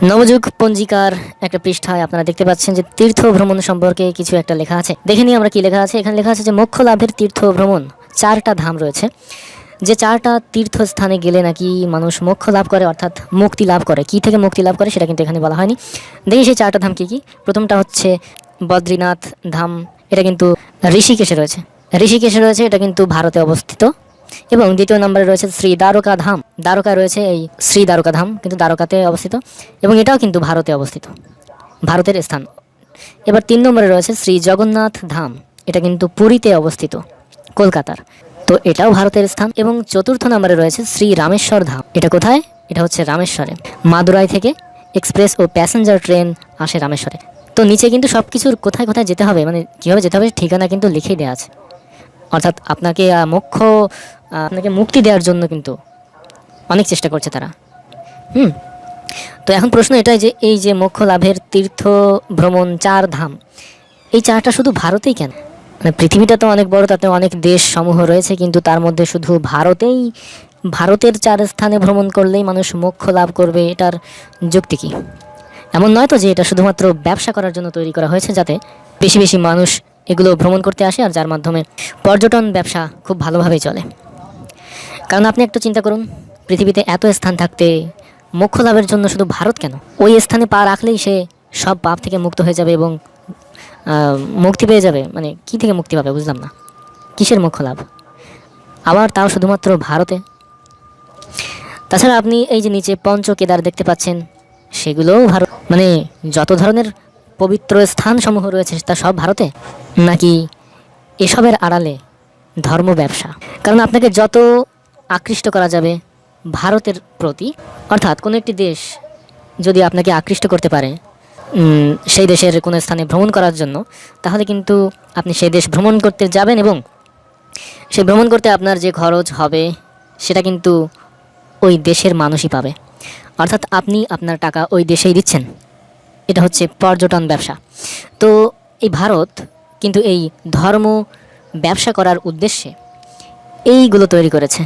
নবযুগ পঞ্জিকার একটা পৃষ্ঠায় আপনারা দেখতে পাচ্ছেন যে তীর্থ ভ্রমণ সম্পর্কে কিছু একটা লেখা আছে। দেখে নিই আমরা কি লেখা আছে। এখানে লেখা আছে যে মোক্ষ লাভের তীর্থ ভ্রমণ, 4টা ধাম রয়েছে। যে 4টা তীর্থস্থানে গেলে নাকি মানুষ মোক্ষ লাভ করে, অর্থাৎ মুক্তি লাভ করে। কি থেকে মুক্তি লাভ করে সেটা কিন্তু এখানে বলা হয়নি। দেখি সেই 4টা ধাম কি কি। প্রথমটা হচ্ছে বদ্রীনাথ ধাম, এটা কিন্তু ঋষিকেশে রয়েছে। এটা কিন্তু ভারতে অবস্থিত। এবং দ্বিতীয় নম্বরে রয়েছে শ্রী দ্বারকা ধাম। দ্বারকা রয়েছে এই শ্রী দ্বারকা ধাম, কিন্তু দ্বারকাতে অবস্থিত এবং এটাও কিন্তু ভারতে অবস্থিত, ভারতের স্থান। এবার 3 নম্বরে রয়েছে শ্রী জগন্নাথ ধাম, এটা কিন্তু পুরীতে অবস্থিত, কলকাতার, তো এটাও ভারতের স্থান। এবং 4র্থ নম্বরে রয়েছে শ্রী রামেশ্বর ধাম। এটা কোথায়? এটা হচ্ছে রামেশ্বরে। মাদুরাই থেকে এক্সপ্রেস ও প্যাসেঞ্জার ট্রেন আসে রামেশ্বরে। তো নিচে কিন্তু সব কিছুর কোথায় কোথায় যেতে হবে, মানে কীভাবে যেতে হবে ঠিকানা কিন্তু লিখেই দেওয়া আছে। অর্থাৎ আপনাকে আপনাকে মুক্তি দেওয়ার জন্য কিন্তু অনেক চেষ্টা করছে তারা। তো এখন প্রশ্ন এটাই যে এই যে মোক্ষ লাভের তীর্থ ভ্রমণ 4 ধাম, এই 4টা শুধু ভারতেই কেন? মানে পৃথিবীটা তো অনেক বড়, তাতে অনেক দেশ সমূহ রয়েছে, কিন্তু তার মধ্যে শুধু ভারতের 4 স্থানে ভ্রমণ করলেই মানুষ মোক্ষ লাভ করবে, এটার যুক্তি কি? এমন নয় তো যে এটা শুধুমাত্র ব্যবসা করার জন্য তৈরি করা হয়েছে, যাতে বেশি বেশি মানুষ এগুলো ভ্রমণ করতে আসে, আর যার মাধ্যমে পর্যটন ব্যবসা খুব ভালোভাবেই চলে। কারণ আপনি একটু চিন্তা করুন, পৃথিবীতে এত স্থান থাকতে মোক্ষ লাভের জন্য শুধু ভারত কেন? ওই স্থানে পা রাখলেই সে সব পাপ থেকে মুক্ত হয়ে যাবে এবং মুক্তি পেয়ে যাবে। মানে কি থেকে মুক্তি পাবে বুঝলাম না, কিসের মোক্ষ লাভ? আবার তাও শুধুমাত্র ভারতে। তাছাড়া আপনি এই যে নিচে পঞ্চ কেদার দেখতে পাচ্ছেন, সেগুলোও ভারত। মানে যত ধরনের পবিত্র স্থানসমূহ রয়েছে তা সব ভারতে, নাকি এসবের আড়ালে ধর্ম ব্যবসা? কারণ আপনাকে যত আকৃষ্ট করা যাবে ভারতের প্রতি, অর্থাৎ কোনো একটি দেশ যদি আপনাকে আকৃষ্ট করতে পারে সেই দেশের কোনো স্থানে ভ্রমণ করার জন্য, তাহলে কিন্তু আপনি সেই দেশ ভ্রমণ করতে যাবেন এবং সেই ভ্রমণ করতে আপনার যে খরচ হবে সেটা কিন্তু ওই দেশের মানুষই পাবে। অর্থাৎ আপনি আপনার টাকা ওই দেশেই দিচ্ছেন। এটা হচ্ছে পর্যটন ব্যবসা। তো এই ভারত কিন্তু এই ধর্ম ব্যবসা করার উদ্দেশ্যে এইগুলো তৈরি করেছে।